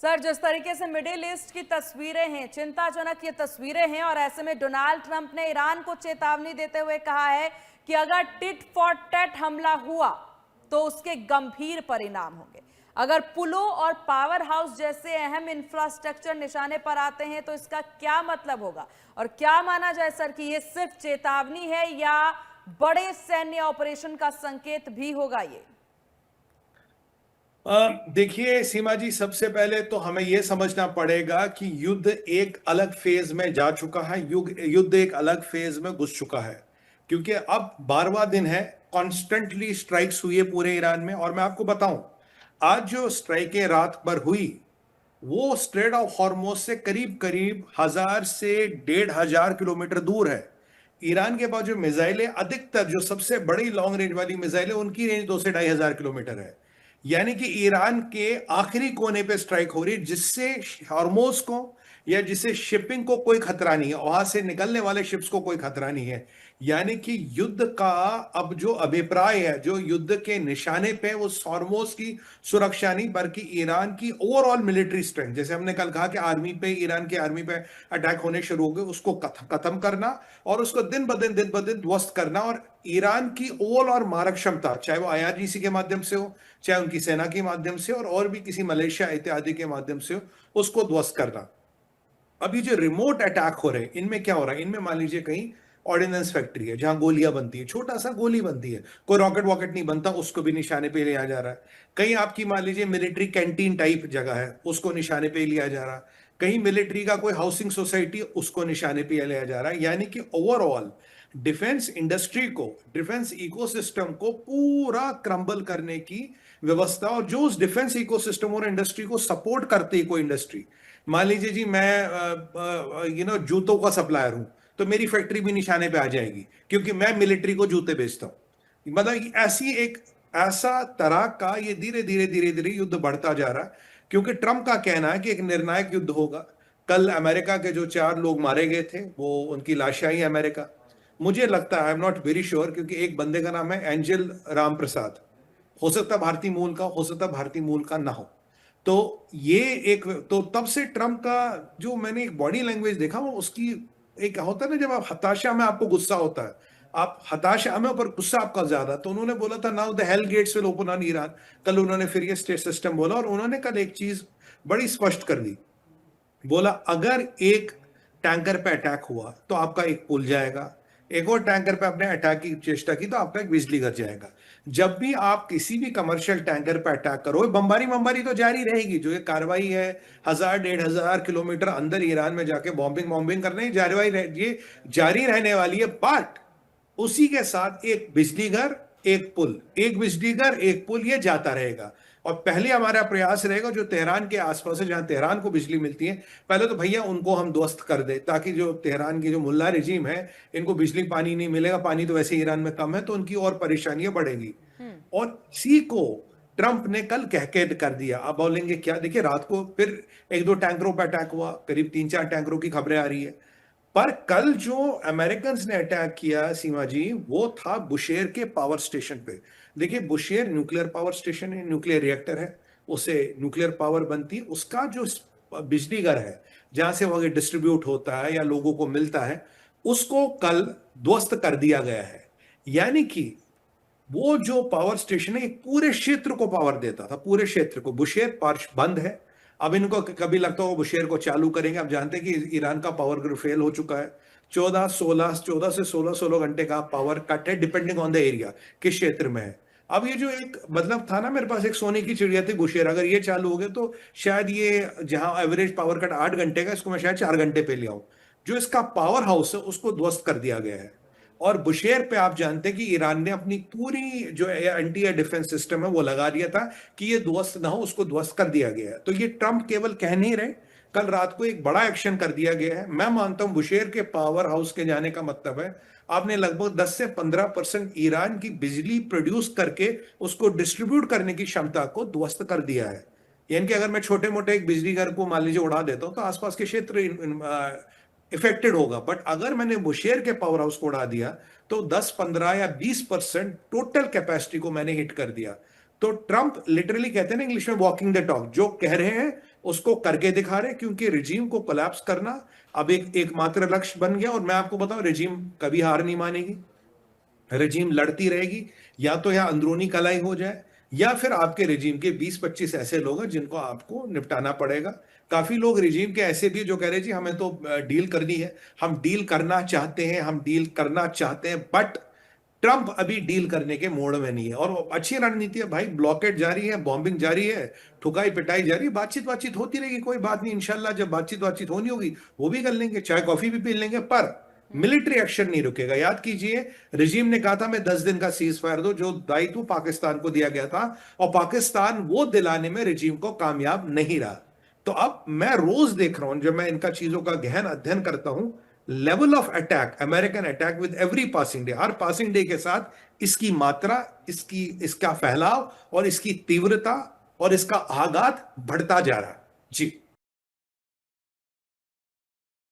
Sir, जिस तरीके से मिडिल ईस्ट की तस्वीरें हैं, चिंताजनक ये तस्वीरें हैं और ऐसे में डोनाल्ड ट्रंप ने ईरान को चेतावनी देते हुए कहा है कि अगर टिट फॉर टैट हमला हुआ तो उसके गंभीर परिणाम होंगे। अगर पुलों और पावर हाउस जैसे अहम इंफ्रास्ट्रक्चर निशाने पर आते हैं तो इसका क्या मतलब होगा और क्या माना जाए सर कि ये सिर्फ चेतावनी है या बड़े सैन्य ऑपरेशन का संकेत भी होगा ये? देखिए सीमा जी, सबसे पहले तो हमें यह समझना पड़ेगा कि युद्ध एक अलग फेज में जा चुका है। युद्ध एक अलग फेज में घुस चुका है क्योंकि अब 12वां दिन है। कॉन्स्टेंटली स्ट्राइक्स हुई है पूरे ईरान में। और मैं आपको बताऊं, आज जो स्ट्राइकें रात भर हुई वो स्ट्रेट ऑफ हॉर्मुज से करीब करीब 1000 से 1500 किलोमीटर दूर है। ईरान के पास जो मिसाइलें, अधिकतर जो सबसे बड़ी लॉन्ग रेंज वाली मिसाइलें, उनकी रेंज 2 से 2500 किलोमीटर है। यानी कि ईरान के आखिरी कोने पे स्ट्राइक हो रही है, जिससे हॉर्मुज को या जिससे शिपिंग को कोई खतरा नहीं है, वहां से निकलने वाले शिप्स को कोई खतरा नहीं है। यानी कि युद्ध का अब जो अभिप्राय है, जो युद्ध के निशाने पे, वो हॉर्मुज की सुरक्षा नहीं बल्कि ईरान की ओवरऑल मिलिट्री स्ट्रेंथ, जैसे हमने कल कहा कि आर्मी पे, ईरान की आर्मी पे अटैक होने शुरू हो गए, उसको खत्म करना और उसको दिन ब दिन ध्वस्त करना। और ईरान की ओवरऑल मारक क्षमता, चाहे वो IRGC के माध्यम से हो, चाहे उनकी सेना के माध्यम से और भी किसी मलेशिया इत्यादि के माध्यम से हो, उसको ध्वस्त करना। अब ये जो रिमोट अटैक हो रहे हैं, इनमें क्या हो रहा है? इनमें मान लीजिए कहीं ऑर्डिनेंस फैक्ट्री है जहां गोलियां बनती है, छोटा सा गोली बनती है, कोई रॉकेट वॉकेट नहीं बनता, उसको भी निशाने पे लिया जा रहा है। कहीं आपकी मान लीजिए मिलिट्री कैंटीन टाइप जगह है, उसको निशाने पे लिया जा रहा है। कहीं मिलिट्री का कोई हाउसिंग सोसाइटी, उसको निशाने पे लिया जा रहा है। यानी कि ओवरऑल डिफेंस इंडस्ट्री को, डिफेंस इकोसिस्टम को पूरा क्रम्बल करने की व्यवस्था। और जो उस डिफेंस इकोसिस्टम और इंडस्ट्री को सपोर्ट करती है कोई इंडस्ट्री, मान लीजिए जी मैं जूतों का सप्लायर हूं, तो मेरी फैक्ट्री भी निशाने पे आ जाएगी क्योंकि मैं मिलिट्री को जूते बेचता हूं। मतलब ऐसा तरह का ये धीरे धीरे धीरे धीरे युद्ध बढ़ता जा रहा है। क्योंकि ट्रंप का कहना है कि एक निर्णायक युद्ध होगा। कल अमेरिका के जो 4 लोग मारे गए थे, वो उनकी लाशें आई अमेरिका। मुझे लगता है, I am not very sure, क्योंकि एक बंदे का नाम है एंजल राम प्रसाद, हो सकता भारतीय मूल का, हो सकता भारतीय मूल का ना हो। तो ये एक, तो तब से ट्रंप का जो मैंने एक बॉडी लैंग्वेज देखा, वो उसकी एक होता है ना, जब आप हताशा में, आपको गुस्सा होता है, आप हताशा में ऊपर गुस्सा आपका ज्यादा, तो उन्होंने बोला था now the hell gates will open on Iran. कल उन्होंने फिर ये स्टेट सिस्टम बोला और उन्होंने कल एक चीज बड़ी स्पष्ट कर दी। बोला अगर एक टैंकर पे अटैक हुआ तो आपका एक पुल जाएगा, एक और टैंकर पे आपने अटैक की चेष्टा की तो आपका एक बिजली घर जाएगा। जब भी आप किसी भी कमर्शियल टैंकर पे अटैक करो, बमबारी तो जारी रहेगी। जो ये कार्रवाई है 1000-1500 किलोमीटर अंदर ईरान में जाके बॉम्बिंग करने की ये जारी रहने वाली है। बट उसी के साथ एक बिजली घर, एक पुल, एक बिजली घर, एक पुल, ये जाता रहेगा। और पहले हमारा प्रयास रहेगा जो तेहरान के आसपास है, जहां तेहरान को बिजली मिलती है, पहले तो भैया उनको हम ध्वस्त कर दे, ताकि जो तेहरान की जो मुल्ला रिजीम है, इनको बिजली पानी नहीं मिलेगा, पानी तो वैसे ईरान में कम है, तो उनकी और परेशानियां बढ़ेंगी। और इसी को ट्रंप ने कल कह के कर दिया। अब बोलेंगे क्या? देखिए, रात को फिर 1-2 टैंकरों पर अटैक हुआ, करीब 3-4 टैंकरों की खबरें आ रही है। पर कल जो अमेरिकन ने अटैक किया सीमा जी, वो था बुशेर के पावर स्टेशन पे। देखिए, बुशेर न्यूक्लियर पावर स्टेशन है, न्यूक्लियर रिएक्टर है, उससे न्यूक्लियर पावर बनती है। उसका जो बिजली घर है, जहां से वो डिस्ट्रीब्यूट होता है या लोगों को मिलता है, उसको कल ध्वस्त कर दिया गया है। यानी कि वो जो पावर स्टेशन है, एक पूरे क्षेत्र को पावर देता था, पूरे क्षेत्र को। बुशेर पार्श बंद है। अब इनको कभी लगता हो बुशेर को चालू करेंगे। आप जानते हैं कि ईरान का पावर ग्रिड फेल हो चुका है। 14 से 16 घंटे का पावर कट है, डिपेंडिंग ऑन द एरिया, किस क्षेत्र में है। अब ये जो एक मतलब था ना, मेरे पास एक सोने की चिड़िया थी बुशेर, अगर ये चालू हो गया तो शायद ये, जहां एवरेज पावर कट 8 घंटे का, इसको मैं शायद 4 घंटे पे ले आऊं। जो इसका पावर हाउस है उसको ध्वस्त कर दिया गया है। और बुशेर पे आप जानते हैं कि ईरान ने अपनी पूरी जो एंटी एयर डिफेंस सिस्टम है वो लगा दिया था कि ये ध्वस्त ना हो, उसको ध्वस्त कर दिया गया है। तो ये ट्रंप केवल कह नहीं रहे, कल रात को एक बड़ा एक्शन कर दिया गया है। मैं मानता हूं बुशेर के पावर हाउस के जाने का मतलब है आपने लगभग 10 से 15% ईरान की बिजली प्रोड्यूस करके उसको डिस्ट्रीब्यूट करने की क्षमता को ध्वस्त कर दिया है। यानी कि अगर मैं छोटे मोटे एक बिजली घर को मान लीजिए उड़ा देता हूं तो आसपास के क्षेत्र इफेक्टेड होगा। बट अगर मैंने बुशेर के पावर हाउस को उड़ा दिया तो 10, 15 या 20% टोटल कैपेसिटी को मैंने हिट कर दिया। तो ट्रंप लिटरली कहते हैं ना इंग्लिश में, वॉकिंग द टॉक, जो कह रहे हैं उसको करके दिखा रहे, क्योंकि रिजीम को कोलैप्स करना अब एकमात्र लक्ष्य बन गया। और मैं आपको बताऊं, रिजीम कभी हार नहीं मानेगी, रिजीम लड़ती रहेगी। या तो यहाँ अंदरूनी कलाई हो जाए, या फिर आपके रिजीम के 20-25 ऐसे लोग हैं जिनको आपको निपटाना पड़ेगा। काफी लोग रिजीम के ऐसे भी जो कह रहे जी हमें तो डील करनी है, हम डील करना चाहते हैं, हम डील करना चाहते हैं, बट ट्रंप अभी डील करने के मोड में नहीं है। और अच्छी रणनीति है भाई, ब्लॉकेट जारी है, बॉम्बिंग जारी है, ठुकाई पिटाई जारी है, बातचीत होती रहेगी, कोई बात नहीं। इंशाल्लाह जब बातचीत होनी होगी वो भी कर लेंगे, चाय कॉफी भी पी लेंगे, पर मिलिट्री एक्शन नहीं रुकेगा। याद कीजिए, रिजीम ने कहा था मैं 10 दिन का सीज फायर दो, जो दायित्व पाकिस्तान को दिया गया था, और पाकिस्तान वो दिलाने में रिजीम को कामयाब नहीं रहा। तो अब मैं रोज देख रहा हूं, जब मैं इनका चीजों का गहन अध्ययन करता हूं, level of attack, American attack with every passing day, her passing day के साथ इसकी मात्रा, इसका फैलाव और इसकी तीव्रता और इसका आघात बढ़ता जा रहा है। जी।